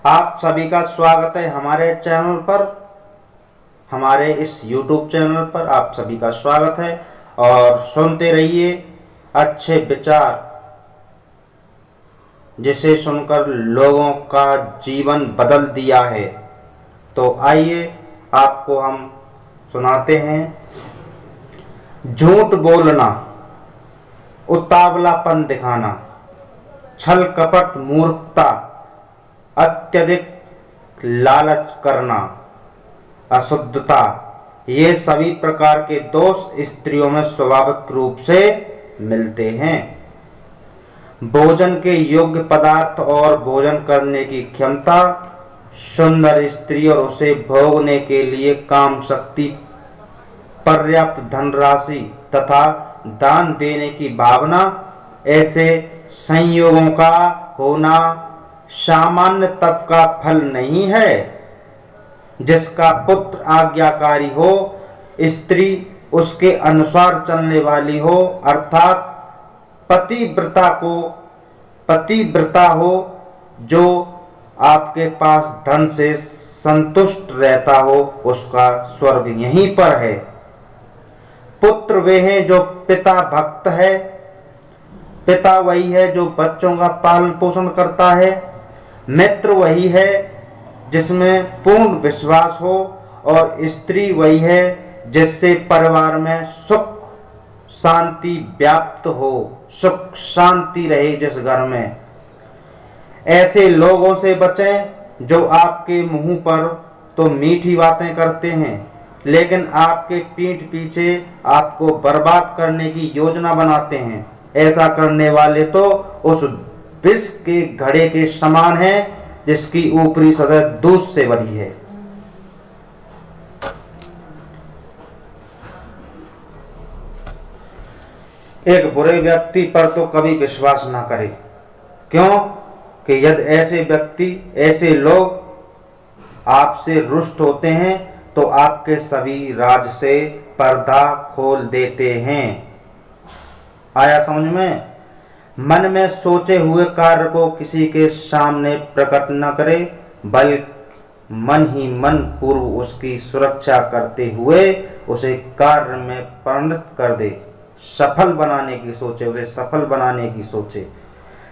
आप सभी का स्वागत है हमारे चैनल पर। हमारे इस YouTube चैनल पर आप सभी का स्वागत है और सुनते रहिए अच्छे विचार, जिसे सुनकर लोगों का जीवन बदल दिया है। तो आइए आपको हम सुनाते हैं। झूठ बोलना, उतावलापन दिखाना, छल कपट, मूर्खता, अत्यधिक लालच करना, अशुद्धता, ये सभी प्रकार के दोष स्त्रियों में स्वाभाविक रूप से मिलते हैं। भोजन के योग्य पदार्थ और भोजन करने की क्षमता, सुंदर स्त्री और उसे भोगने के लिए काम शक्ति, पर्याप्त धनराशि तथा दान देने की भावना, ऐसे संयोगों का होना सामान्य तप का फल नहीं है। जिसका पुत्र आज्ञाकारी हो, स्त्री उसके अनुसार चलने वाली हो, अर्थात पतिव्रता हो, जो आपके पास धन से संतुष्ट रहता हो, उसका स्वर्ग यहीं पर है। पुत्र वे हैं जो पिता भक्त है। पिता वही है जो बच्चों का पालन पोषण करता है। मित्र वही है जिसमें पूर्ण विश्वास हो, और स्त्री वही है जिससे परिवार में सुख शांति व्याप्त हो, सुख शांति रहे जिस घर में। ऐसे लोगों से बचें जो आपके मुंह पर तो मीठी बातें करते हैं, लेकिन आपके पीठ पीछे आपको बर्बाद करने की योजना बनाते हैं। ऐसा करने वाले तो उस विष के घड़े के समान है जिसकी ऊपरी सतह दूध से भरी है। एक बुरे व्यक्ति पर तो कभी विश्वास ना करें, क्यों कि यदि ऐसे लोग आपसे रुष्ट होते हैं तो आपके सभी राज से पर्दा खोल देते हैं। आया समझ में? मन में सोचे हुए कार्य को किसी के सामने प्रकट न करे, बल्कि मन ही मन पूर्व उसकी सुरक्षा करते हुए उसे कार्य में परिणत कर दे। सफल बनाने की सोचे।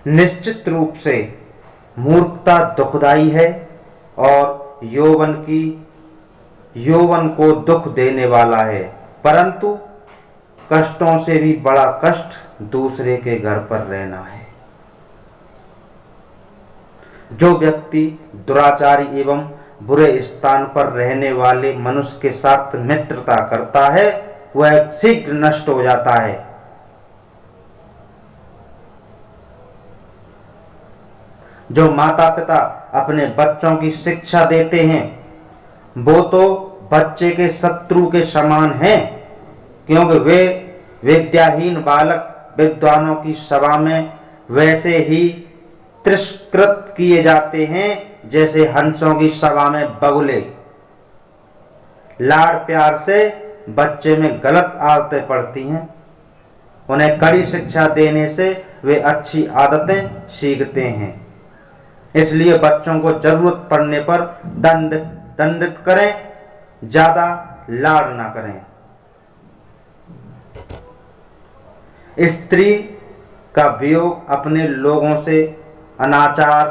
निश्चित रूप से मूर्खता दुखदाई है और यौवन को दुख देने वाला है, परंतु कष्टों से भी बड़ा कष्ट दूसरे के घर पर रहना है। जो व्यक्ति दुराचारी एवं बुरे स्थान पर रहने वाले मनुष्य के साथ मित्रता करता है, वह शीघ्र नष्ट हो जाता है। जो माता पिता अपने बच्चों की शिक्षा देते हैं, वो तो बच्चे के शत्रु के समान हैं, क्योंकि वे विद्याहीन बालक विद्वानों की सभा में वैसे ही तिरस्कृत किए जाते हैं जैसे हंसों की सभा में बगुले। लाड़ प्यार से बच्चे में गलत आदतें पड़ती हैं। उन्हें कड़ी शिक्षा देने से वे अच्छी आदतें सीखते हैं। इसलिए बच्चों को जरूरत पड़ने पर दंडित करें, ज्यादा लाड़ ना करें। स्त्री का वियोग अपने लोगों से, अनाचार,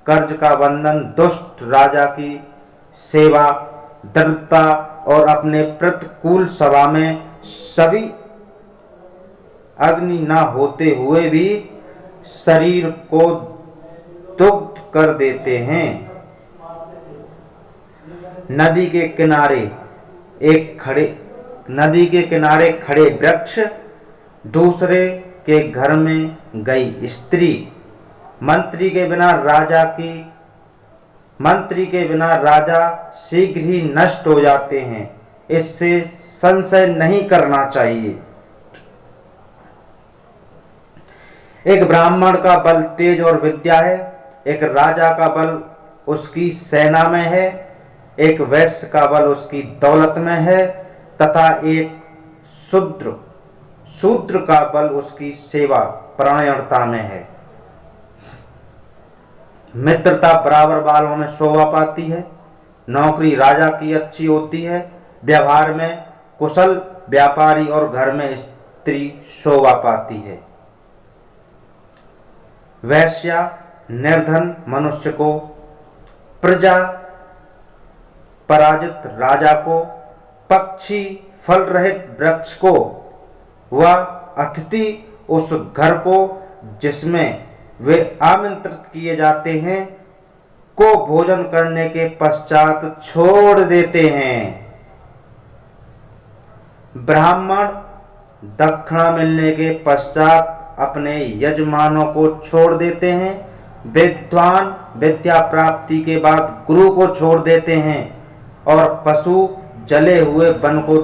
कर्ज का बंधन, दुष्ट राजा की सेवा, दरिद्रता और अपने प्रतिकूल सभा में सभी अग्नि न होते हुए भी शरीर को दुग्ध कर देते हैं। नदी के किनारे खड़े वृक्ष, दूसरे के घर में गई स्त्री, मंत्री के बिना राजा शीघ्र ही नष्ट हो जाते हैं। इससे संशय नहीं करना चाहिए। एक ब्राह्मण का बल तेज और विद्या है, एक राजा का बल उसकी सेना में है, एक वैश्य का बल उसकी दौलत में है, तथा एक शूद्र का बल उसकी सेवा परायणता में है। मित्रता बराबर बालों में शोभा पाती है। नौकरी राजा की अच्छी होती है। व्यवहार में कुशल व्यापारी और घर में स्त्री शोभा पाती है। वैश्या निर्धन मनुष्य को, प्रजा पराजित राजा को, पक्षी फल रहित वृक्ष को, वह अतिथि उस घर को जिसमें वे आमंत्रित किए जाते हैं को भोजन करने के पश्चात छोड़ देते हैं। ब्राह्मण दक्षिणा मिलने के पश्चात अपने यजमानों को छोड़ देते हैं। विद्वान विद्या प्राप्ति के बाद गुरु को छोड़ देते हैं और पशु जले हुए वन को